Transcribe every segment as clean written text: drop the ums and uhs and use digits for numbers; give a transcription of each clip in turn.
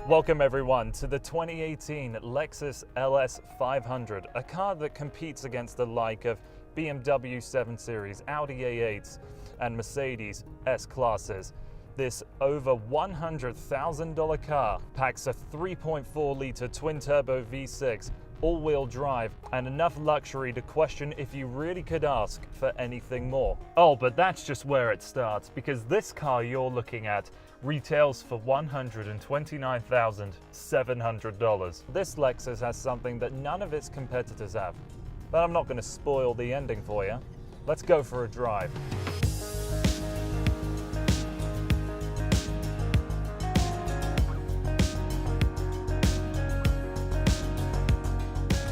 Welcome everyone to the 2018 Lexus LS 500, a car that competes against the like of BMW 7 Series, Audi A8s, and Mercedes S-Classes. This over $100,000 car packs a 3.4-litre twin-turbo V6, all-wheel drive, and enough luxury to question if you really could ask for anything more. Oh, but that's just where it starts, because this car you're looking at retails for $129,700. This Lexus has something that none of its competitors have, but I'm not going to spoil the ending for you. Let's go for a drive.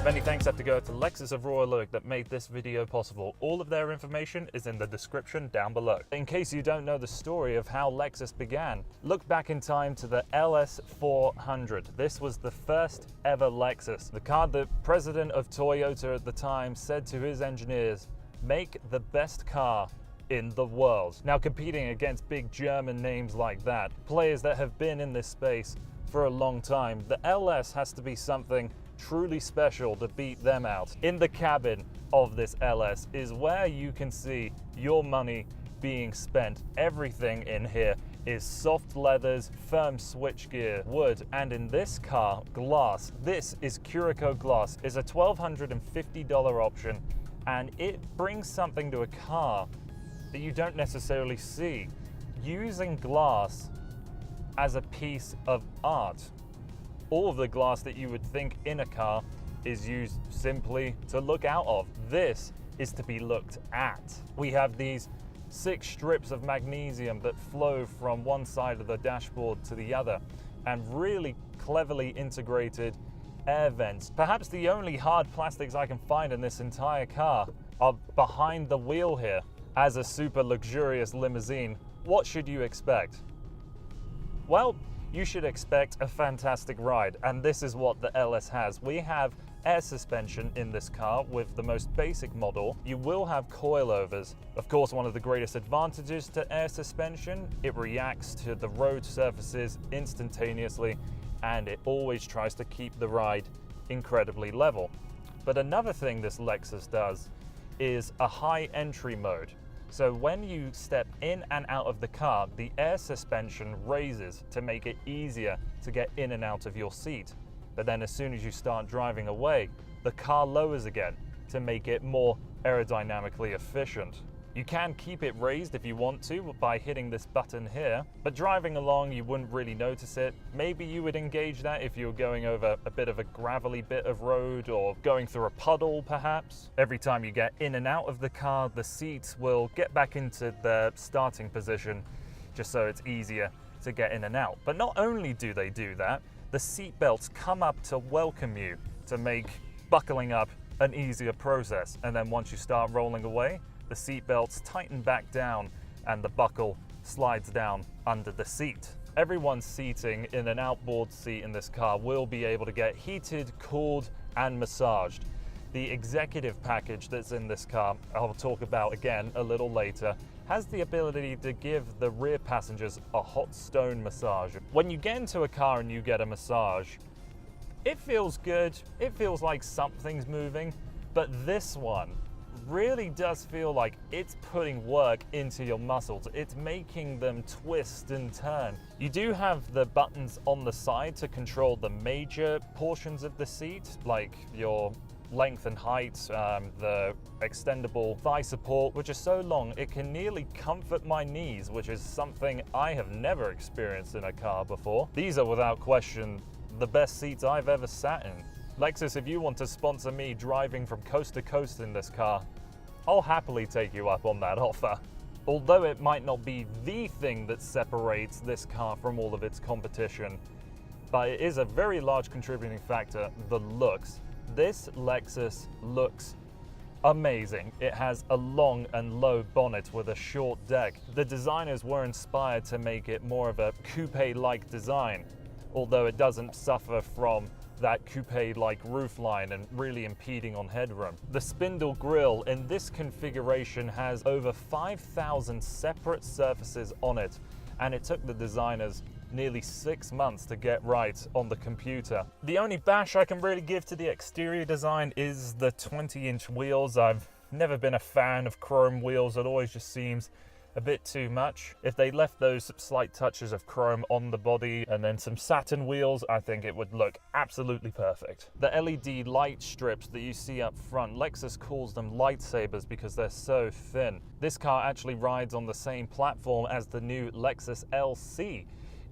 Many thanks have to go to Lexus of Royal Oak that made this video possible. All of their information is in the description down below. In case you don't know the story of how Lexus began, look back in time to the LS 400. This was the first ever Lexus, the car the president of Toyota at the time said to his engineers, "Make the best car in the world." Now, competing against big German names like that, players that have been in this space for a long time, the LS has to be something truly special to beat them out. In the cabin of this LS is where you can see your money being spent. Everything in here is soft leathers, firm switchgear, wood, and in this car, glass. This is Curaçao glass. It's a $1,250 option, and it brings something to a car that you don't necessarily see. Using glass as a piece of art. All of the glass that you would think in a car is used simply to look out of. This is to be looked at. We have these 6 strips of magnesium that flow from one side of the dashboard to the other, and really cleverly integrated air vents. Perhaps the only hard plastics I can find in this entire car are behind the wheel here. As a super luxurious limousine, what should you expect? Well, you should expect a fantastic ride, and this is what the LS has. We have air suspension in this car with the most basic model. You will have coilovers. Of course, one of the greatest advantages to air suspension, it reacts to the road surfaces instantaneously, and it always tries to keep the ride incredibly level. But another thing this Lexus does is a high entry mode. So when you step in and out of the car, the air suspension raises to make it easier to get in and out of your seat. But then as soon as you start driving away, the car lowers again to make it more aerodynamically efficient. You can keep it raised if you want to by hitting this button here, but driving along you wouldn't really notice it. Maybe you would engage that if you were going over a bit of a gravelly bit of road or going through a puddle perhaps. Every time you get in and out of the car, the seats will get back into their starting position just so it's easier to get in and out. But not only do they do that, the seat belts come up to welcome you, to make buckling up an easier process. And then once you start rolling away, the seat belts tighten back down and the buckle slides down under the seat. Everyone's seating in an outboard seat in this car will be able to get heated, cooled, and massaged. The executive package that's in this car, I'll talk about again a little later, has the ability to give the rear passengers a hot stone massage. When you get into a car and you get a massage, it feels good, it feels like something's moving, but this one really does feel like it's putting work into your muscles. It's making them twist and turn. You do have the buttons on the side to control the major portions of the seat, like your length and height, the extendable thigh support, which is so long it can nearly comfort my knees, which is something I have never experienced in a car before. These are without question the best seats I've ever sat in. Lexus, if you want to sponsor me driving from coast to coast in this car, I'll happily take you up on that offer. Although it might not be the thing that separates this car from all of its competition, but it is a very large contributing factor, the looks. This Lexus looks amazing. It has a long and low bonnet with a short deck. The designers were inspired to make it more of a coupe-like design, although it doesn't suffer from that coupe-like roofline and really impeding on headroom. The spindle grille in this configuration has over 5,000 separate surfaces on it, and it took the designers nearly 6 months to get right on the computer. The only bash I can really give to the exterior design is the 20-inch wheels. I've never been a fan of chrome wheels. It always just seems a bit too much. If they left those slight touches of chrome on the body and then some satin wheels, I think it would look absolutely perfect. The LED light strips that you see up front, Lexus calls them lightsabers because they're so thin. This car actually rides on the same platform as the new Lexus LS.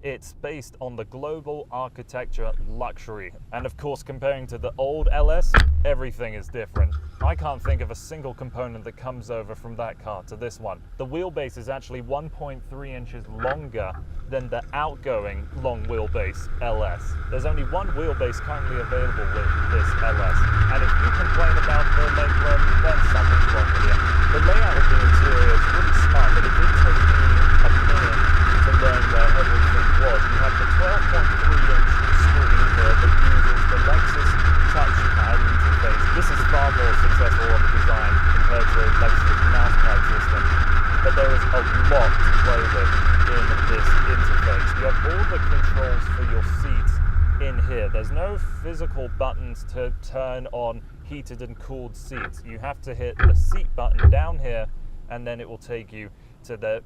It's based on the global architecture luxury. And of course, comparing to the old LS, everything is different. I can't think of a single component that comes over from that car to this one. The wheelbase is actually 1.3 inches longer than the outgoing long wheelbase LS. There's only one wheelbase currently available with this LS. And if you complain about the legroom, then something's wrong with you. The layout of the interior is really smart, but it did take me a minute to learn where everything was. You have the 12.3-inch screen here that uses the Lexus touchpad interface. This is far more successful on the design compared to Lexus mousepad system, but there is a lot to play with in this interface. You have all the controls for your seats in here. There's no physical buttons to turn on heated and cooled seats. You have to hit the seat button down here, and then it will take you to the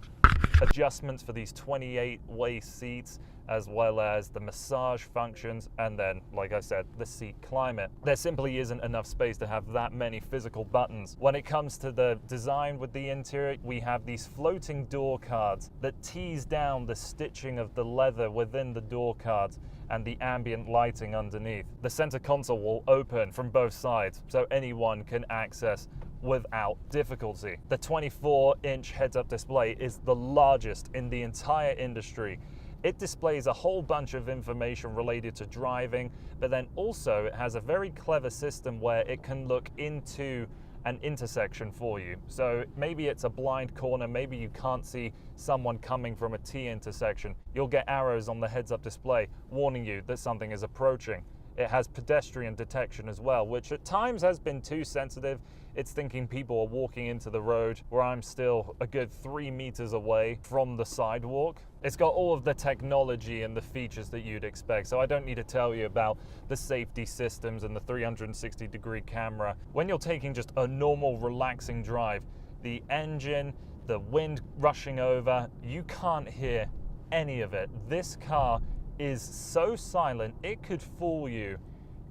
adjustments for these 28-way seats, as well as the massage functions, and then, like I said, the seat climate. There simply isn't enough space to have that many physical buttons. When it comes to the design with the interior, we have these floating door cards that tease down the stitching of the leather within the door cards and the ambient lighting underneath. The center console will open from both sides, so anyone can access without difficulty. The 24-inch heads-up display is the largest in the entire industry. It displays a whole bunch of information related to driving, but then also it has a very clever system where it can look into an intersection for you. So maybe it's a blind corner, maybe you can't see someone coming from a T intersection. You'll get arrows on the heads-up display warning you that something is approaching. It has pedestrian detection as well, which at times has been too sensitive. It's thinking people are walking into the road where I'm still a good 3 meters away from the sidewalk. It's got all of the technology and the features that you'd expect, so I don't need to tell you about the safety systems and the 360-degree camera. When you're taking just a normal, relaxing drive, the engine, the wind rushing over, you can't hear any of it. This car is so silent, it could fool you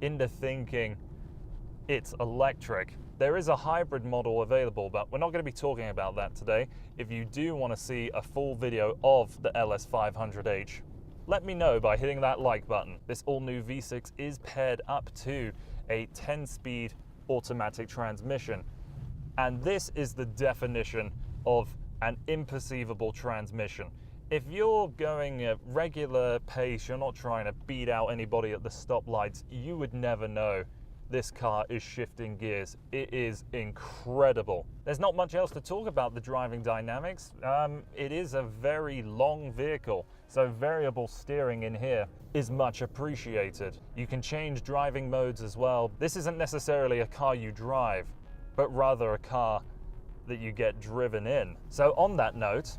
into thinking it's electric. There is a hybrid model available, but we're not going to be talking about that today. If you do want to see a full video of the LS500H, let me know by hitting that like button. This all-new V6 is paired up to a 10-speed automatic transmission, and this is the definition of an imperceivable transmission. If you're going at regular pace, you're not trying to beat out anybody at the stoplights, you would never know this car is shifting gears. It is incredible. There's not much else to talk about the driving dynamics. It is a very long vehicle, so variable steering in here is much appreciated. You can change driving modes as well. This isn't necessarily a car you drive, but rather a car that you get driven in. So on that note,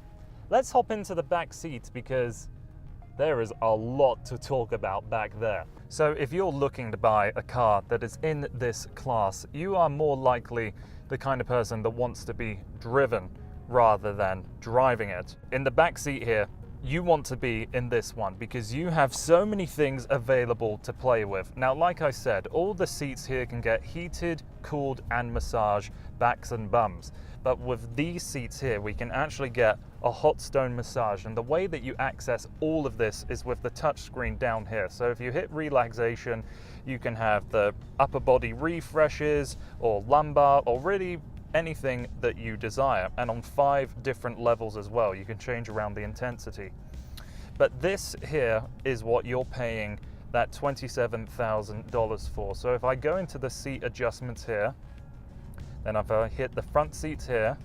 let's hop into the back seats because there is a lot to talk about back there. So if you're looking to buy a car that is in this class, you are more likely the kind of person that wants to be driven rather than driving it. In the back seat here, you want to be in this one because you have so many things available to play with. Now, like I said, all the seats here can get heated, cooled, and massage backs and bums. But with these seats here, we can actually get a hot stone massage. And the way that you access all of this is with the touch screen down here. So if you hit relaxation, you can have the upper body refreshes or lumbar or really anything that you desire, and on 5 different levels as well. You can change around the intensity. But this here is what you're paying that $27,000 for. So if I go into the seat adjustments here, Then if I hit the front seats here,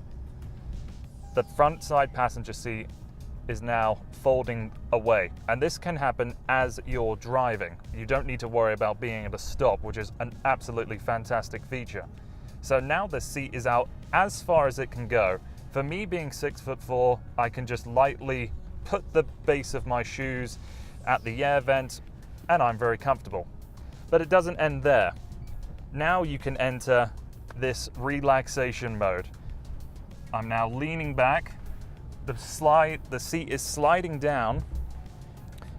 the front side passenger seat is now folding away. And this can happen as you're driving. You don't need to worry about being at a stop, which is an absolutely fantastic feature. So now the seat is out as far as it can go. For me, being 6'4", I can just lightly put the base of my shoes at the air vent and I'm very comfortable. But it doesn't end there. Now you can enter this relaxation mode. I'm now leaning back. The seat is sliding down.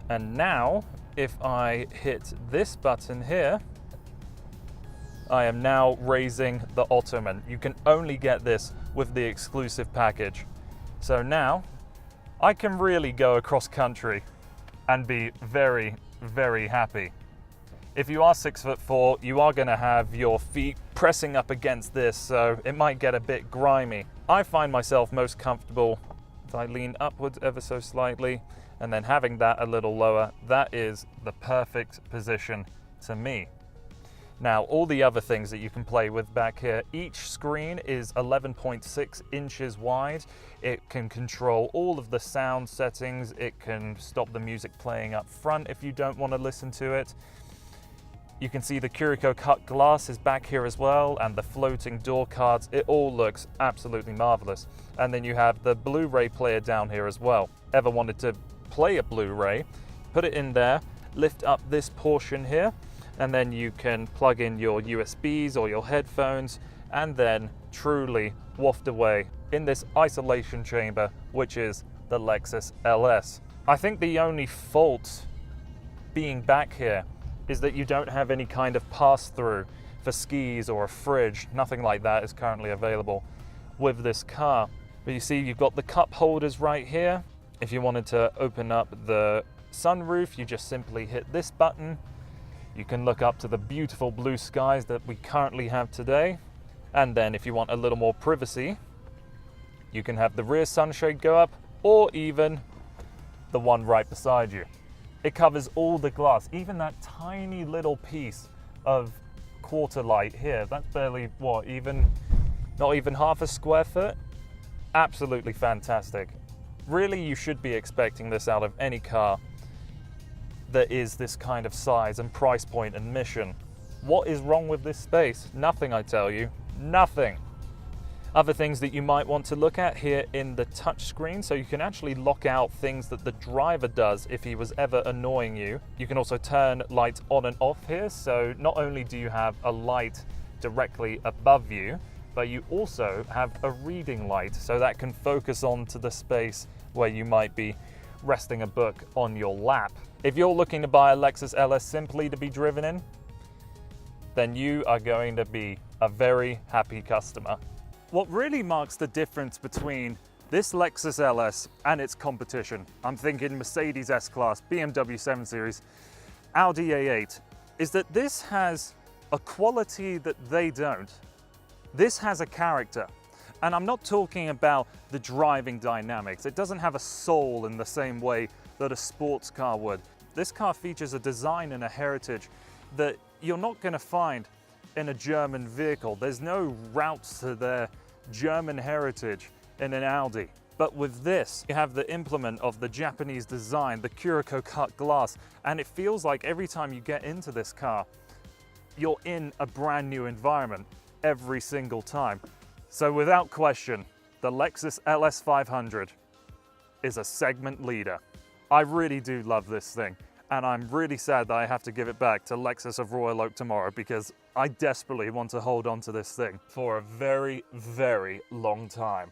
And now if I hit this button here, I am now raising the ottoman. You can only get this with the exclusive package. So now I can really go across country and be very, very happy. If you are 6'4", you are gonna have your feet pressing up against this, so it might get a bit grimy. I find myself most comfortable if I lean upwards ever so slightly, and then having that a little lower, that is the perfect position to me. Now, all the other things that you can play with back here, each screen is 11.6 inches wide. It can control all of the sound settings. It can stop the music playing up front if you don't want to listen to it. You can see the Curico cut glass is back here as well, and the floating door cards. It all looks absolutely marvelous. And then you have the Blu-Ray player down here as well. Ever wanted to play a Blu-ray, put it in there, lift up this portion here, and then you can plug in your USBs or your headphones and then truly waft away in this isolation chamber, which is the Lexus LS. I think the only fault being back here is that you don't have any kind of pass-through for skis or a fridge. Nothing like that is currently available with this car. But you see, you've got the cup holders right here. If you wanted to open up the sunroof, you just simply hit this button. You can look up to the beautiful blue skies that we currently have today. And then if you want a little more privacy, you can have the rear sunshade go up, or even the one right beside you. It covers all the glass, even that tiny little piece of quarter light here. That's barely, what, not even half a square foot? Absolutely fantastic. Really, you should be expecting this out of any car that is this kind of size and price point and mission. What is wrong with this space? Nothing, I tell you, nothing. Other things that you might want to look at here in the touch screen, so you can actually lock out things that the driver does if he was ever annoying you. You can also turn lights on and off here, so not only do you have a light directly above you, but you also have a reading light, so that can focus onto the space where you might be resting a book on your lap. If you're looking to buy a Lexus LS simply to be driven in, then you are going to be a very happy customer. What really marks the difference between this Lexus LS and its competition, I'm thinking Mercedes S-Class, BMW 7 Series, Audi A8, is that this has a quality that they don't. This has a character. And I'm not talking about the driving dynamics. It doesn't have a soul in the same way that a sports car would. This car features a design and a heritage that you're not going to find in a German vehicle. There's no roots to their German heritage in an Audi. But with this, you have the implement of the Japanese design, the Curico cut glass, and it feels like every time you get into this car, you're in a brand new environment every single time. So without question, the Lexus LS 500 is a segment leader. I really do love this thing, and I'm really sad that I have to give it back to Lexus of Royal Oak tomorrow, because I desperately want to hold on to this thing for a very, very long time.